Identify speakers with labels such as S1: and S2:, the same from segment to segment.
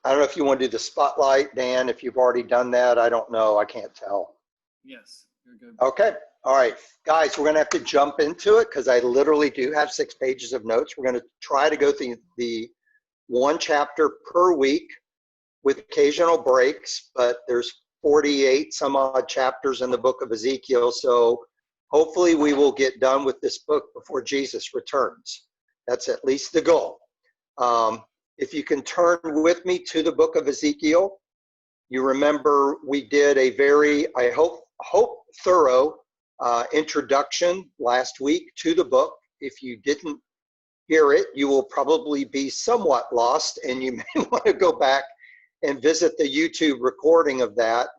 S1: I don't know if you want to do the spotlight, Dan, if you've already done that. I don't know. I can't tell.
S2: Yes, you're good.
S1: Okay. All right. Guys, we're going to have to jump into it because I literally do have 6 pages of notes. We're going to try to go through the one chapter per week with occasional breaks, but there's 48 some odd chapters in the book of Ezekiel. So hopefully we will get done with this book before Jesus returns. That's at least the goal. If you can turn with me to the book of Ezekiel, you remember we did a very, I hope thorough introduction last week to the book. If you didn't hear it, you will probably be somewhat lost, and you may want to go back and visit the YouTube recording of that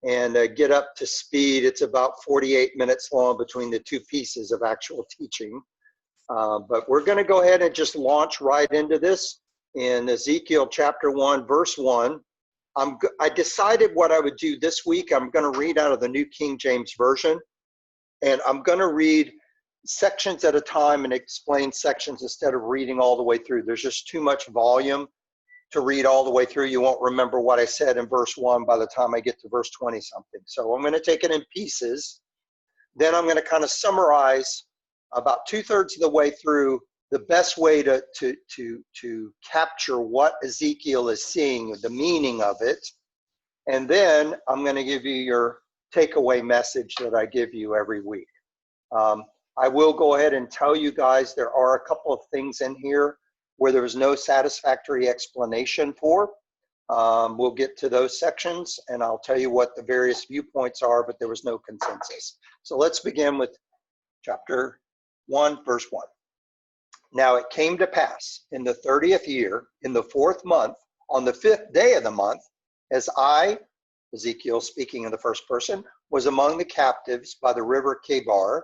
S1: and get up to speed. It's about 48 minutes long between the 2 pieces of actual teaching. But we're going to go ahead and just launch right into this in Ezekiel chapter 1, verse 1. I decided what I would do this week. I'm going to read out of the New King James Version, and I'm going to read sections at a time and explain sections instead of reading all the way through. There's just too much volume to read all the way through. You won't remember what I said in verse 1 by the time I get to verse 20 something. So I'm going to take it in pieces. Then I'm going to kind of summarize about 2/3 of the way through the best way to capture what Ezekiel is seeing, the meaning of it. And then I'm going to give you your takeaway message that I give you every week. I will go ahead and tell you guys there are a couple of things in here where there was no satisfactory explanation for. We'll get to those sections and I'll tell you what the various viewpoints are, but there was no consensus. So let's begin with chapter 1, verse 1. Now it came to pass in the 30th year, in the 4th month, on the 5th day of the month, as I, Ezekiel speaking in the first person, was among the captives by the river Kebar,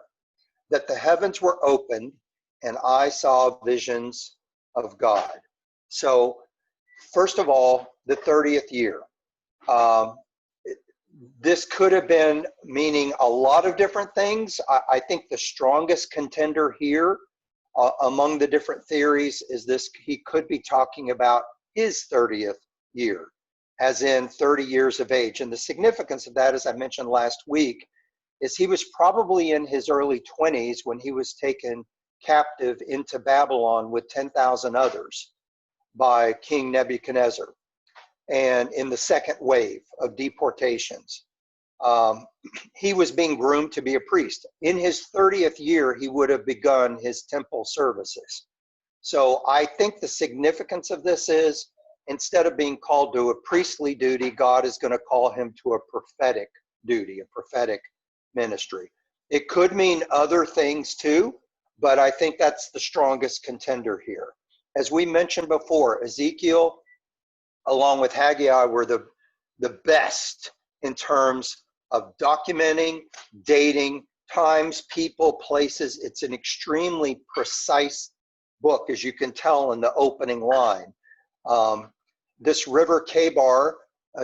S1: that the heavens were opened and I saw visions of God. So first of all, the 30th year. This could have been meaning a lot of different things. I think the strongest contender here among the different theories is this: he could be talking about his 30th year, as in 30 years of age. And the significance of that, as I mentioned last week, is he was probably in his early 20s when he was taken captive into Babylon with 10,000 others by King Nebuchadnezzar, and in the second wave of deportations. He was being groomed to be a priest. In his 30th year, he would have begun his temple services. So I think the significance of this is, instead of being called to a priestly duty, God is going to call him to a prophetic duty, a prophetic ministry. It could mean other things too, but I think that's the strongest contender here. As we mentioned before, Ezekiel, along with Haggai, were the best in terms of documenting, dating, times, people, places. It's an extremely precise book, as you can tell in the opening line. This river Kebar,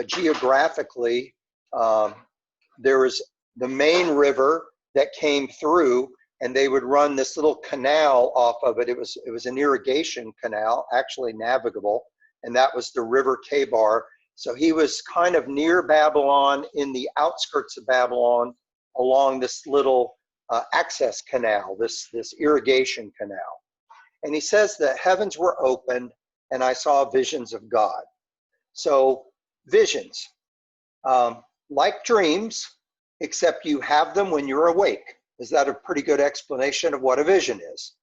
S1: geographically, there was the main river that came through, and they would run this little canal off of it. It was an irrigation canal, actually navigable, and that was the river Kebar. So he was kind of near Babylon, in the outskirts of Babylon, along this little access canal, this irrigation canal. And he says the heavens were opened and I saw visions of God. So visions, like dreams, except you have them when you're awake. Is that a pretty good explanation of what a vision is?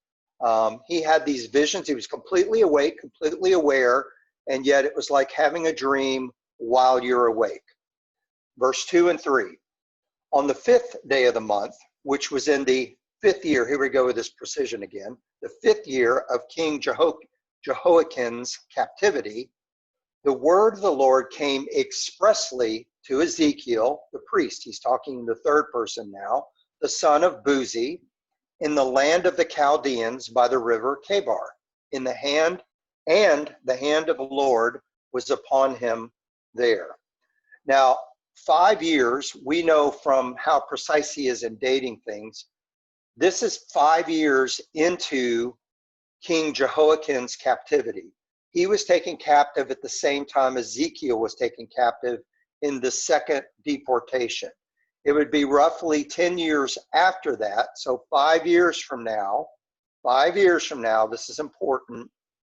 S1: He had these visions. He was completely awake, completely aware, and yet it was like having a dream while you're awake. Verse 2 and 3. On the 5th day of the month, which was in the 5th year, here we go with this precision again, the 5th year of King Jehoiakim's captivity, the word of the Lord came expressly to Ezekiel, the priest. He's talking in the third person now, the son of Buzi, in the land of the Chaldeans by the river Kebar, in the hand, and the hand of the Lord was upon him there. Now, 5 years, we know from how precise he is in dating things, this is 5 years into King Jehoiakim's captivity. he was taken captive at the same time Ezekiel was taken captive in the second deportation. It would be roughly 10 years after that. So 5 years from now, this is important,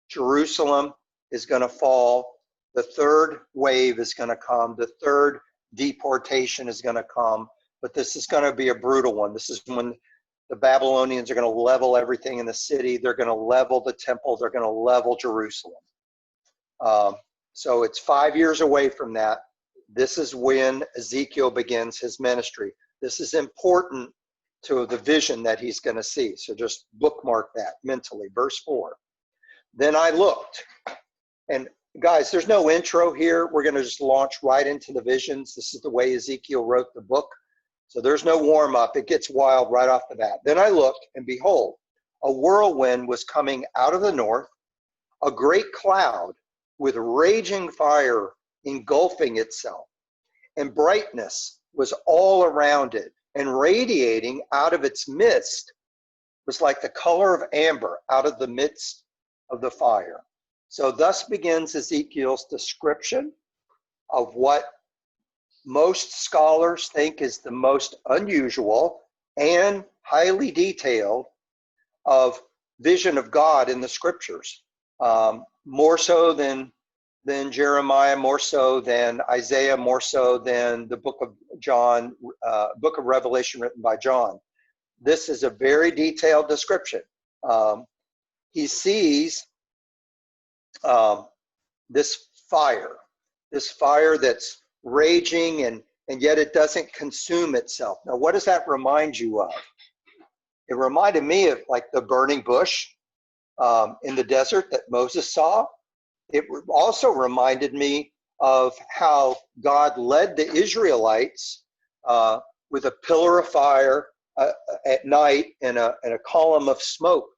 S1: Jerusalem is going to fall. The third wave is going to come. The third deportation is going to come. But this is going to be a brutal one. This is when the Babylonians are going to level everything in the city. They're going to level the temple. They're going to level Jerusalem. So it's 5 years away from that. This is when Ezekiel begins his ministry. This is important to the vision that he's going to see. So just bookmark that mentally. Verse 4. Then I looked. And guys, there's no intro here. We're going to just launch right into the visions. This is the way Ezekiel wrote the book. So there's no warm up. It gets wild right off the bat. Then I looked, and behold, a whirlwind was coming out of the north, a great cloud with raging fire engulfing itself, and brightness was all around it, and radiating out of its midst was like the color of amber out of the midst of the fire. So thus begins Ezekiel's description of what most scholars think is the most unusual and highly detailed of vision of God in the scriptures. More so than Jeremiah, more so than Isaiah, more so than the book of John, book of Revelation written by John. This is a very detailed description. He sees this fire that's raging, and yet it doesn't consume itself. Now, what does that remind you of? It reminded me of like the burning bush in the desert that Moses saw. It also reminded me of how God led the Israelites with a pillar of fire at night and a column of smoke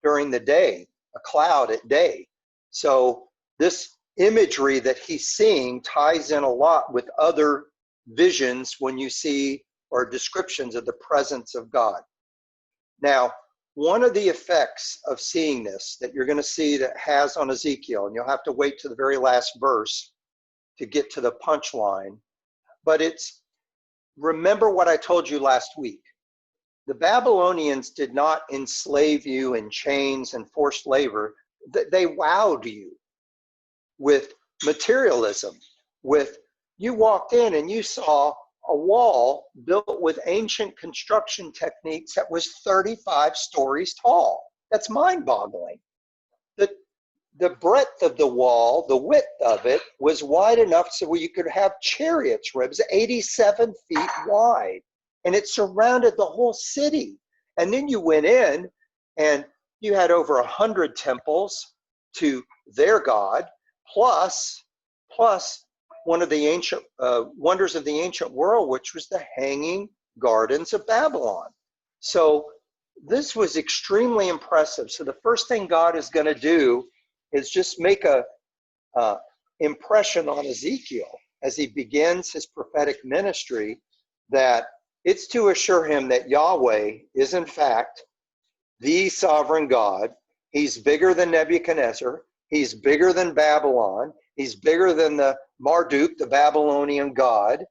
S1: during the day, a cloud at day. So this imagery that he's seeing ties in a lot with other visions when you see or descriptions of the presence of God. Now, one of the effects of seeing this that you're going to see that has on Ezekiel, and you'll have to wait to the very last verse to get to the punchline, but it's, remember what I told you last week. The Babylonians did not enslave you in chains and forced labor. They wowed you with materialism, with, you walked in and you saw a wall built with ancient construction techniques that was 35 stories tall. That's mind-boggling. The breadth of the wall, the width of it, was wide enough so you could have chariots, ribs 87 feet wide. And it surrounded the whole city. And then you went in and you had over 100 temples to their God, plus one of the ancient wonders of the ancient world, which was the hanging gardens of Babylon. So this was extremely impressive. So the first thing God is going to do is just make a impression on Ezekiel as he begins his prophetic ministry, that it's to assure him that Yahweh is in fact the sovereign God. He's bigger than Nebuchadnezzar. He's bigger than Babylon. He's bigger than the Marduk, the Babylonian god.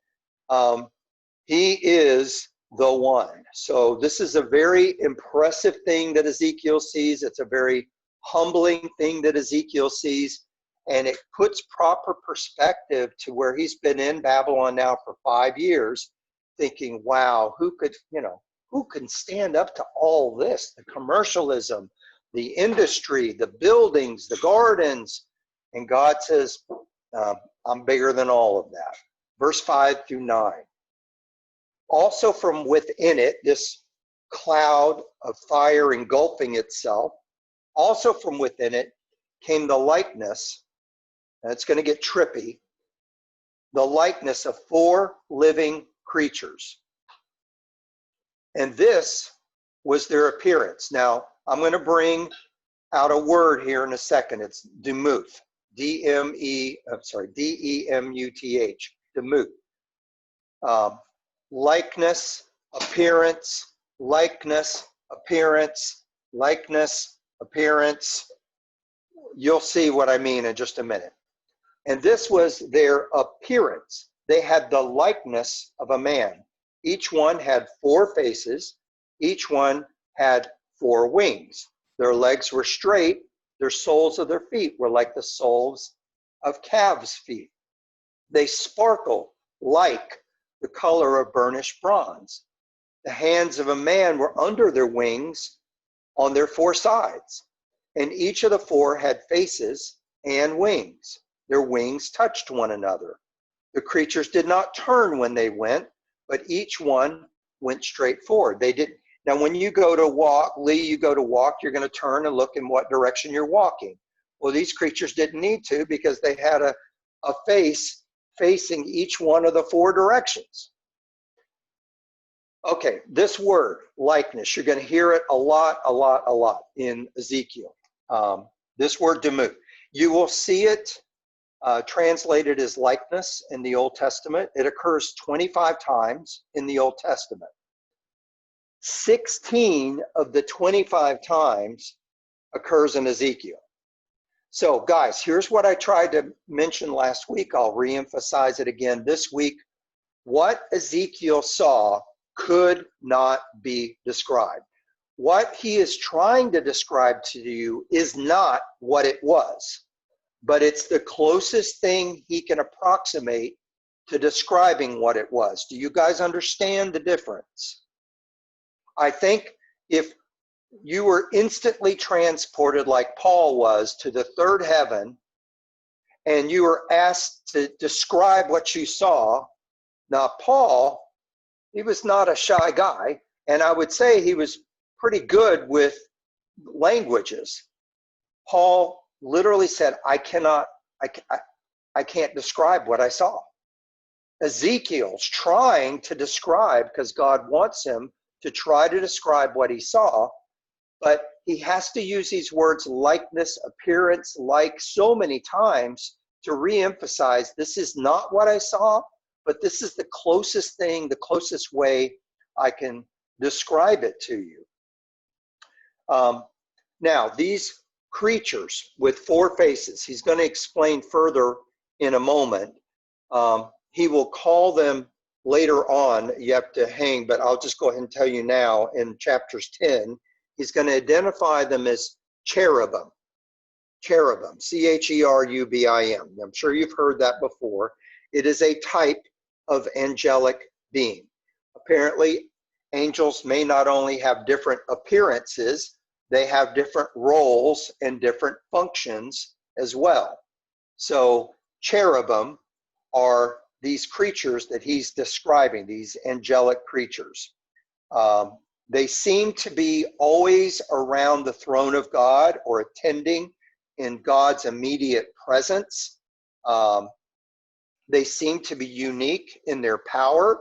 S1: He is the one. So this is a very impressive thing that Ezekiel sees. It's a very humbling thing that Ezekiel sees. And it puts proper perspective to where he's been in Babylon now for 5 years, thinking, wow, who can stand up to all this? The commercialism, the industry, the buildings, the gardens. And God says, I'm bigger than all of that. Verse 5 through 9. Also from within it, this cloud of fire engulfing itself, also from within it came the likeness, and it's going to get trippy, the likeness of 4 living creatures. And this was their appearance. Now, I'm going to bring out a word here in a second. It's demuth. D-E-M-U-T-H. Demuth. Likeness, appearance, likeness, appearance, likeness, appearance. you'll see what I mean in just a minute. And this was their appearance. They had the likeness of a man. Each one had 4 faces. Each one had 4 wings. Their legs were straight. Their soles of their feet were like the soles of calves' feet. They sparkled like the color of burnished bronze. The hands of a man were under their wings on their 4 sides, and each of the 4 had faces and wings. Their wings touched one another. The creatures did not turn when they went, but each one went straight forward. They didn't. Now, when you go to walk, Lee, you go to walk, you're going to turn and look in what direction you're walking. Well, these creatures didn't need to because they had a face facing each one of the 4 directions. Okay, this word, likeness, you're going to hear it a lot in Ezekiel. This word, demut. You will see it translated as likeness in the Old Testament. It occurs 25 times in the Old Testament. 16 of the 25 times occurs in Ezekiel. So guys, here's what I tried to mention last week. I'll reemphasize it again this week. What Ezekiel saw could not be described. What he is trying to describe to you is not what it was, but it's the closest thing he can approximate to describing what it was. Do you guys understand the difference? I think if you were instantly transported like Paul was to the 3rd heaven and you were asked to describe what you saw, now Paul, he was not a shy guy, and I would say he was pretty good with languages. Paul literally said, I can't describe what I saw. Ezekiel's trying to describe, because God wants him to try to describe what he saw, but he has to use these words likeness, appearance, like so many times to reemphasize this is not what I saw, but this is the closest thing, the closest way I can describe it to you. Now, these creatures with 4 faces, he's going to explain further in a moment. He will call them later on. You have to hang, but I'll just go ahead and tell you now in chapters 10, he's going to identify them as cherubim. Cherubim, C-H-E-R-U-B-I-M. I'm sure you've heard that before. It is a type of angelic being. Apparently, angels may not only have different appearances, they have different roles and different functions as well. So cherubim are these creatures that he's describing, these angelic creatures. They seem to be always around the throne of God or attending in God's immediate presence. They seem to be unique in their power,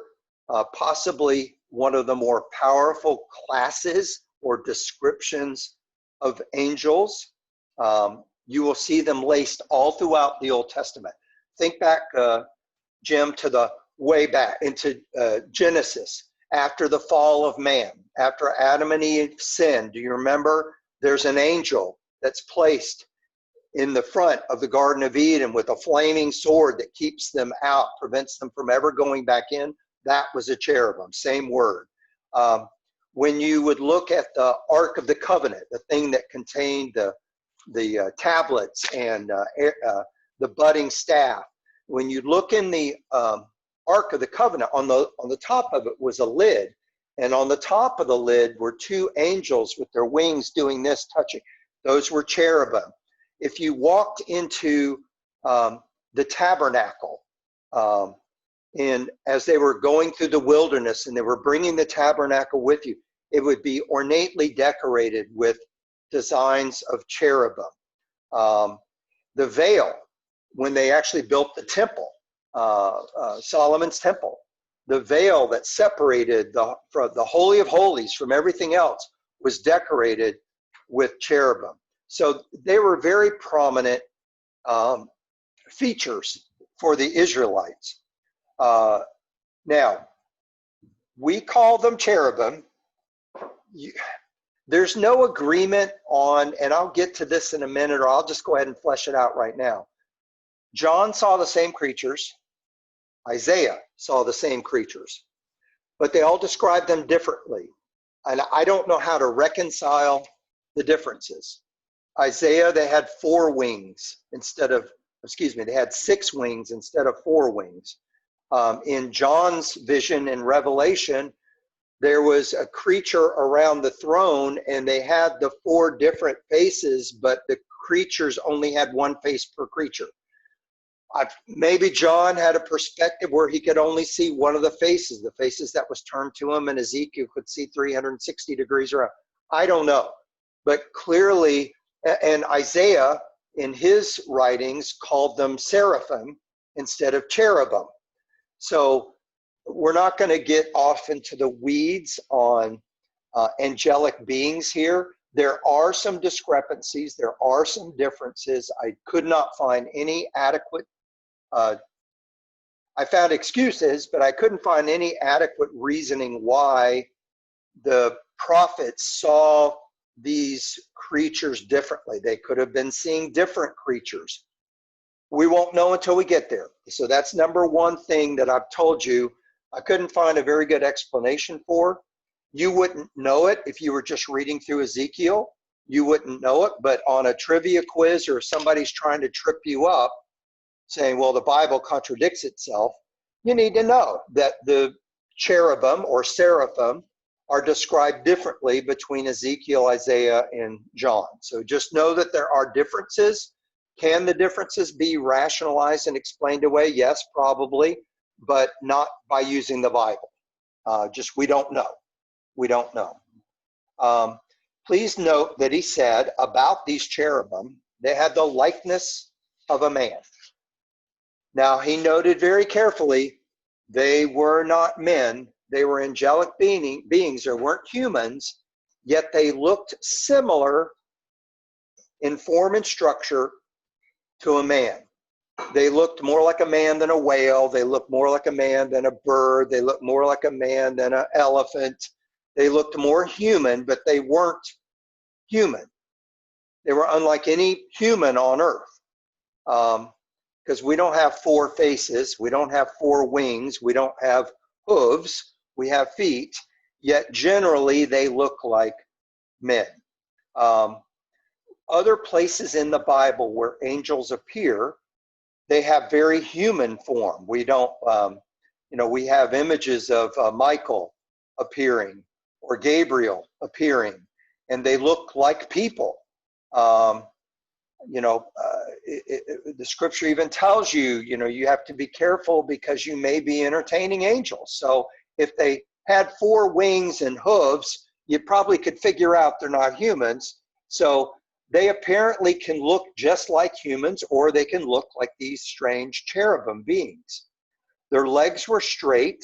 S1: possibly one of the more powerful classes or descriptions of angels. You will see them laced all throughout the Old Testament. Think back, Jim, to the way back into Genesis, after the fall of man, after Adam and Eve sinned. Do you remember? There's an angel that's placed in the front of the Garden of Eden with a flaming sword that keeps them out, prevents them from ever going back in. That was a cherubim, same word. When you would look at the Ark of the Covenant, the thing that contained the tablets and the budding staff, when you look in the Ark of the Covenant, on the top of it was a lid, and on the top of the lid were 2 angels with their wings doing this, touching. Those were cherubim. If you walked into the tabernacle, and as they were going through the wilderness and they were bringing the tabernacle with you, it would be ornately decorated with designs of cherubim. The veil, when they actually built the temple, Solomon's temple, the veil that separated the Holy of Holies from everything else was decorated with cherubim. So they were very prominent features for the Israelites. Now, we call them cherubim. There's no agreement on, and I'll get to this in a minute, or I'll just go ahead and flesh it out right now. John saw the same creatures. Isaiah saw the same creatures, but they all described them differently. And I don't know how to reconcile the differences. Isaiah, they had 4 wings instead of, they had 6 wings instead of 4 wings. In John's vision in Revelation, there was a creature around the throne, and they had the 4 different faces, but the creatures only had 1 face per creature. Maybe John had a perspective where he could only see one of the faces that was turned to him, and Ezekiel could see 360 degrees around. I don't know. But clearly, and Isaiah in his writings called them seraphim instead of cherubim. So we're not going to get off into the weeds on angelic beings here. There are some discrepancies. There are some differences. I could not find any adequate I found excuses, but I couldn't find any adequate reasoning why the prophets saw these creatures differently. They could have been seeing different creatures. We won't know until we get there. So that's number one thing that I've told you I couldn't find a very good explanation for. You wouldn't know it if you were just reading through Ezekiel. You wouldn't know it, but on a trivia quiz, or if somebody's trying to trip you up, saying, well, the Bible contradicts itself, you need to know that the cherubim or seraphim are described differently between Ezekiel, Isaiah, and John. So just know that there are differences. Can the differences be rationalized and explained away? Yes, probably, but not by using the Bible. We don't know. We don't know. Please note that he said about these cherubim, they had the likeness of a man. Now, he noted very carefully, they were not men. They were angelic beings. They weren't humans, yet they looked similar in form and structure to a man. They looked more like a man than a whale. They looked more like a man than a bird. They looked more like a man than an elephant. They looked more human, but they weren't human. They were unlike any human on earth. Because we don't have 4 faces, we don't have 4 wings, we don't have hooves, we have feet, yet generally they look like men. Other places in the Bible where angels appear, they have very human form. We don't, we have images of Michael appearing or Gabriel appearing, and they look like people. The scripture even tells you, you have to be careful because you may be entertaining angels. So if they had 4 wings and hooves, you probably could figure out they're not humans. So they apparently can look just like humans, or they can look like these strange cherubim beings. Their legs were straight,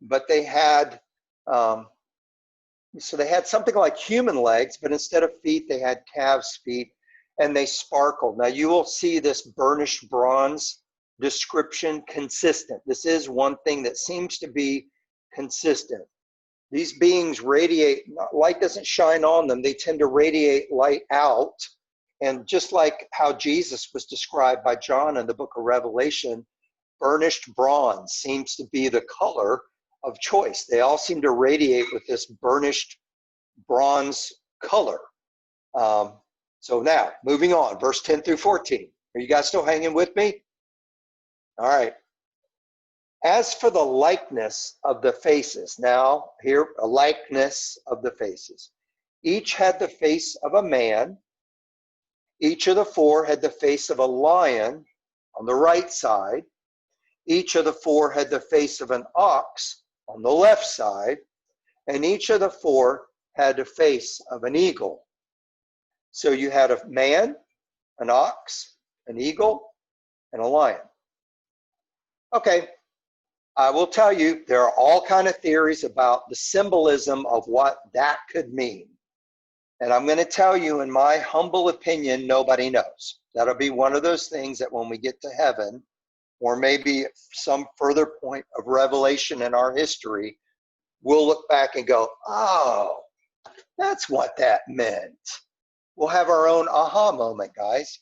S1: but they had, they had something like human legs, but instead of feet, they had calves' feet. And they sparkled. Now you will see this burnished bronze description consistent. This is one thing that seems to be consistent. These beings radiate, light doesn't shine on them, they tend to radiate light out. And just like how Jesus was described by John in the book of Revelation, burnished bronze seems to be the color of choice. They all seem to radiate with this burnished bronze color. So now, moving on, verse 10 through 14. Are you guys still hanging with me? All right. As for the likeness of the faces, now here, a likeness of the faces. Each had the face of a man. Each of the 4 had the face of a lion on the right side. Each of the 4 had the face of an ox on the left side. And each of the 4 had the face of an eagle. So you had a man, an ox, an eagle, and a lion. Okay, I will tell you, there are all kinds of theories about the symbolism of what that could mean. And I'm going to tell you, in my humble opinion, nobody knows. That'll be one of those things that when we get to heaven, or maybe some further point of revelation in our history, we'll look back and go, oh, That's what that meant. We'll have our own aha moment, guys.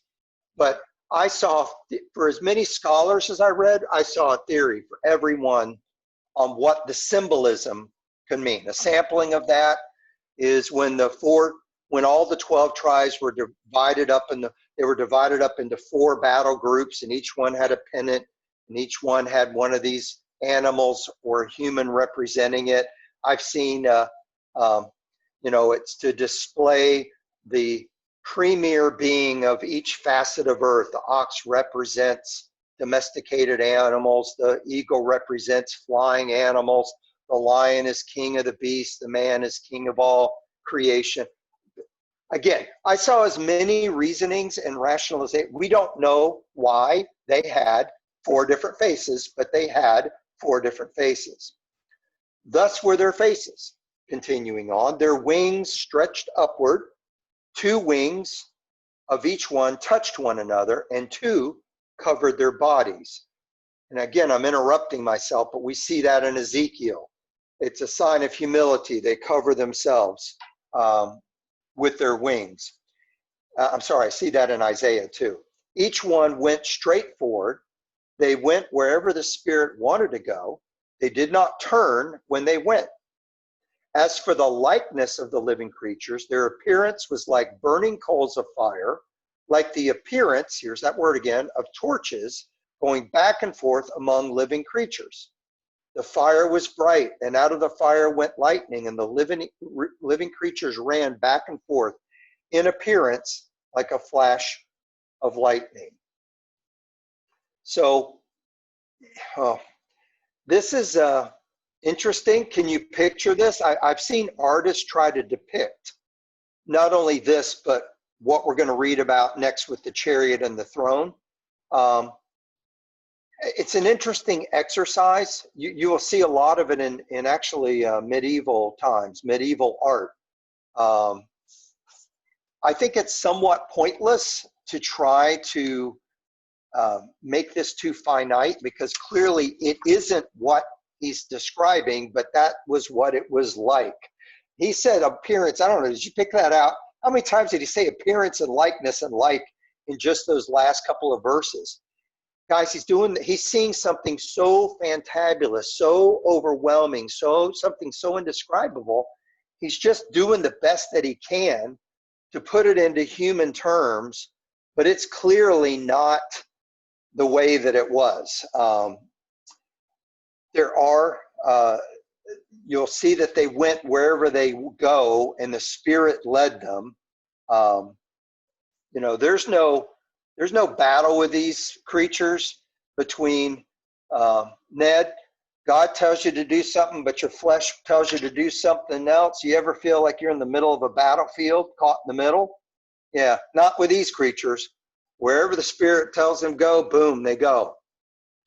S1: But I saw, for as many scholars as I read, I saw a theory for everyone on what the symbolism could mean. A sampling of that is when all the 12 tribes were divided up into 4 battle groups, and each one had a pennant, and each one had one of these animals or a human representing it. I've seen, it's to display the premier being of each facet of earth. The ox represents domesticated animals. The eagle represents flying animals. The lion is king of the beasts. The man is king of all creation. Again, I saw as many reasonings and rationalization. We don't know why they had 4 different faces, but they had 4 different faces. Thus were their faces. Continuing on, their wings stretched upward. 2 wings of each one touched one another, and 2 covered their bodies. And again, I'm interrupting myself, but we see that in Ezekiel. It's a sign of humility. They cover themselves with their wings. I see that in Isaiah too. Each one went straight forward. They went wherever the Spirit wanted to go. They did not turn when they went. As for the likeness of the living creatures, their appearance was like burning coals of fire, like the appearance, here's that word again, of torches going back and forth among living creatures. The fire was bright, and out of the fire went lightning, and the living creatures ran back and forth in appearance like a flash of lightning. So, this is interesting. Can you picture this? I've seen artists try to depict not only this, but what we're going to read about next with the chariot and the throne. It's an interesting exercise. You will see a lot of it in actually medieval times, medieval art. I think it's somewhat pointless to try to make this too finite, because clearly it isn't what he's describing, but that was what it was like. He said appearance. I don't know, did you pick that out? How many times did he say appearance and likeness and like in just those last couple of verses? Guys, he's seeing something so fantabulous, so overwhelming, something so indescribable. He's just doing the best that he can to put it into human terms, but it's clearly not the way that it was. You'll see that they went wherever they go, and the Spirit led them. There's no battle with these creatures between Ned. God tells you to do something, but your flesh tells you to do something else. You ever feel like you're in the middle of a battlefield, caught in the middle? Yeah, not with these creatures. Wherever the Spirit tells them go, boom, they go.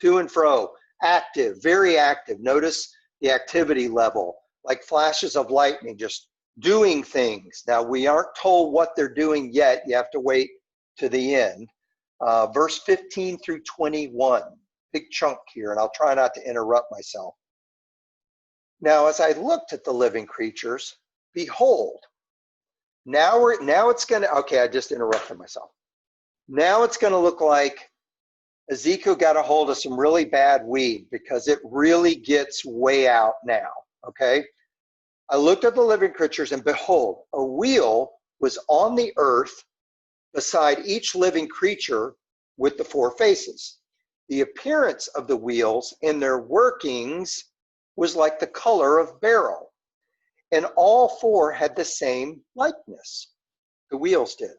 S1: To and fro, active, very active. Notice the activity level, like flashes of lightning, just doing things. Now, we aren't told what they're doing yet. You have to wait to the end. Verse 15 through 21, big chunk here, and I'll try not to interrupt myself. Now, as I looked at the living creatures, behold, now it's going to, okay, I just interrupted myself. Now it's going to look like Ezekiel got a hold of some really bad weed, because it really gets way out now, okay? I looked at the living creatures, and behold, a wheel was on the earth beside each living creature with the 4 faces. The appearance of the wheels and their workings was like the color of beryl, and all 4 had the same likeness. The wheels did.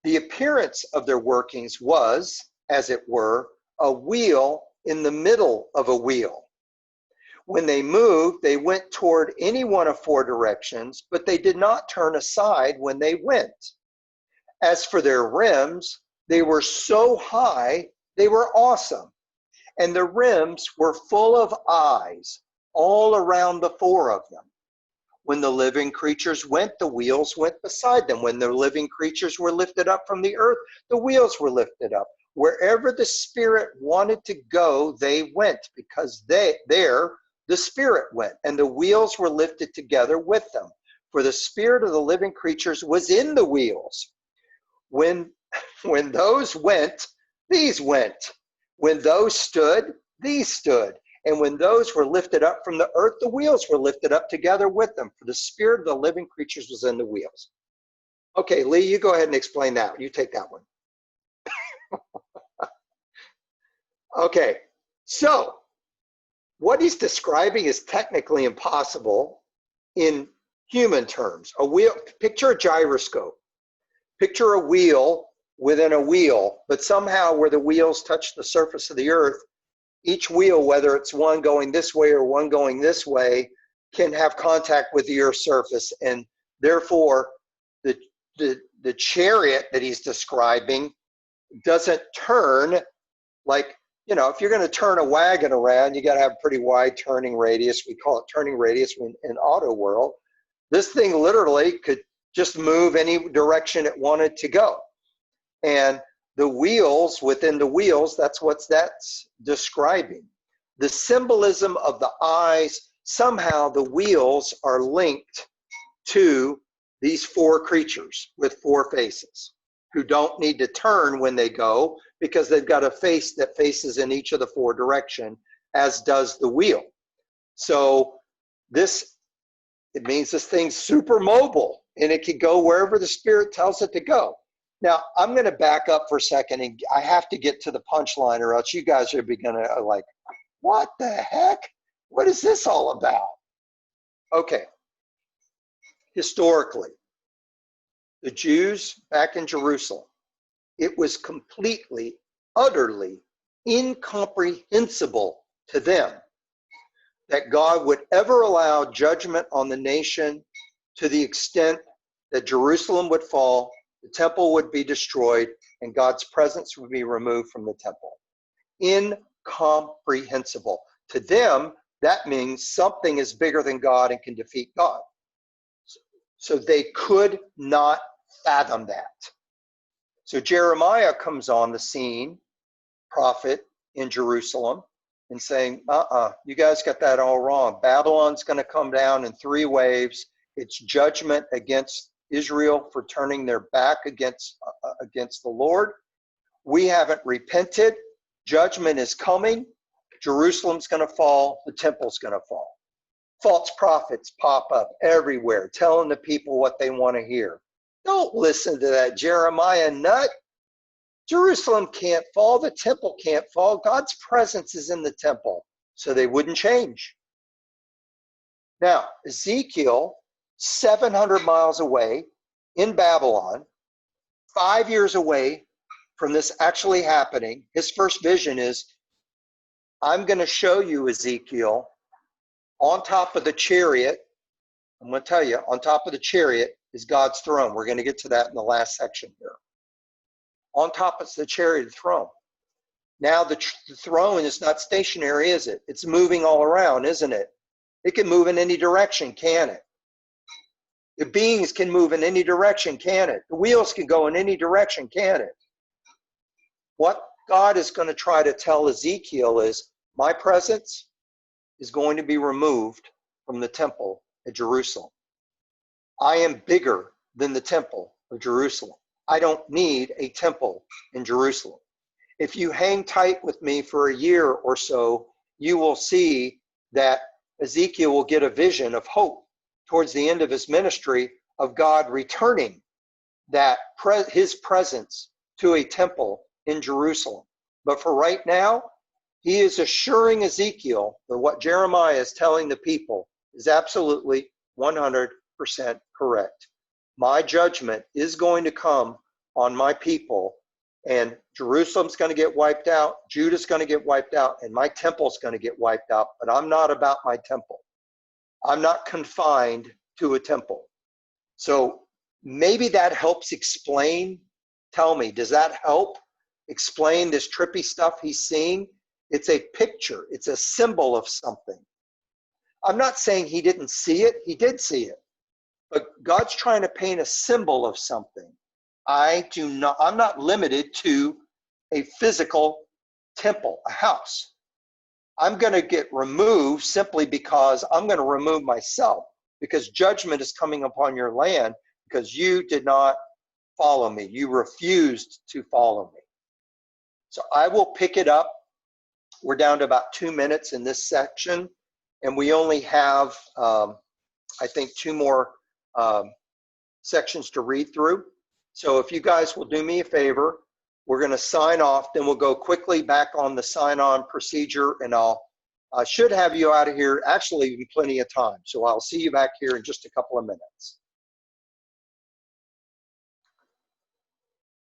S1: The appearance of their workings was, as it were, a wheel in the middle of a wheel. When they moved, they went toward any one of 4 directions, but they did not turn aside when they went. As for their rims, they were so high, they were awesome. And the rims were full of eyes all around the 4 of them. When the living creatures went, the wheels went beside them. When the living creatures were lifted up from the earth, the wheels were lifted up. Wherever the Spirit wanted to go, they went, because there the Spirit went, and the wheels were lifted together with them. for the spirit of the living creatures was in the wheels. When those went, these went. When those stood, these stood. And when those were lifted up from the earth, the wheels were lifted up together with them. For the spirit of the living creatures was in the wheels. Okay, Lee, you go ahead and explain that. You take that one. Okay, so what he's describing is technically impossible in human terms. A wheel, picture a gyroscope. Picture a wheel within a wheel, but somehow where the wheels touch the surface of the earth, each wheel, whether it's one going this way or one going this way, can have contact with the earth's surface. And therefore, the chariot that he's describing doesn't turn like, you know, if you're going to turn a wagon around, you got to have a pretty wide turning radius. We call it turning radius in auto world. This thing literally could just move any direction it wanted to go. And the wheels within the wheels, that's what that's describing. The symbolism of the eyes, somehow the wheels are linked to these four creatures with four faces who don't need to turn when they go because they've got a face that faces in each of the four directions, as does the wheel. So it means this thing's super mobile and it can go wherever the Spirit tells it to go. Now, I'm going to back up for a second, and I have to get to the punchline or else you guys are going to like, what the heck? What is this all about? Okay. Historically, the Jews back in Jerusalem, it was completely, utterly incomprehensible to them that God would ever allow judgment on the nation to the extent that Jerusalem would fall, the temple would be destroyed, and God's presence would be removed from the temple. Incomprehensible. To them, that means something is bigger than God and can defeat God. So they could not fathom that. So Jeremiah comes on the scene, prophet in Jerusalem, and saying, you guys got that all wrong. Babylon's going to come down in 3 waves. It's judgment against Israel for turning their back against the Lord. We haven't repented. Judgment is coming. Jerusalem's going to fall. The temple's going to fall. False prophets pop up everywhere, telling the people what they want to hear. Don't listen to that Jeremiah nut. Jerusalem can't fall. The temple can't fall. God's presence is in the temple. So they wouldn't change. Now, Ezekiel, 700 miles away in Babylon, 5 years away from this actually happening, his first vision is, I'm going to show you, Ezekiel, on top of the chariot. I'm going to tell you, on top of the chariot is God's throne. We're going to get to that in the last section here. On top of the chariot throne. Now the throne is not stationary, is it? It's moving all around, isn't it? It can move in any direction, can it? The beings can move in any direction, can it? The wheels can go in any direction, can it? What God is going to try to tell Ezekiel is, my presence is going to be removed from the temple at Jerusalem. I am bigger than the temple of Jerusalem. I don't need a temple in Jerusalem. If you hang tight with me for a year or so, you will see that Ezekiel will get a vision of hope towards the end of his ministry of God returning his presence to a temple in Jerusalem. But for right now, he is assuring Ezekiel that what Jeremiah is telling the people is absolutely 100% correct. My judgment is going to come on my people, and Jerusalem's going to get wiped out, Judah's going to get wiped out, and my temple's going to get wiped out. But I'm not about my temple. I'm not confined to a temple. So maybe that helps explain. Tell me, does that help explain this trippy stuff he's seeing? It's a picture. It's a symbol of something. I'm not saying he didn't see it. He did see it. But God's trying to paint a symbol of something. I'm not limited to a physical temple, a house. I'm going to get removed simply because I'm going to remove myself. because judgment is coming upon your land because you did not follow me. You refused to follow me. So I will pick it up. We're down to about 2 minutes in this section, and we only have, I think, 2 more sections to read through. So if you guys will do me a favor, we're going to sign off, then we'll go quickly back on the sign-on procedure, and I should have you out of here actually in plenty of time. So I'll see you back here in just a couple of minutes.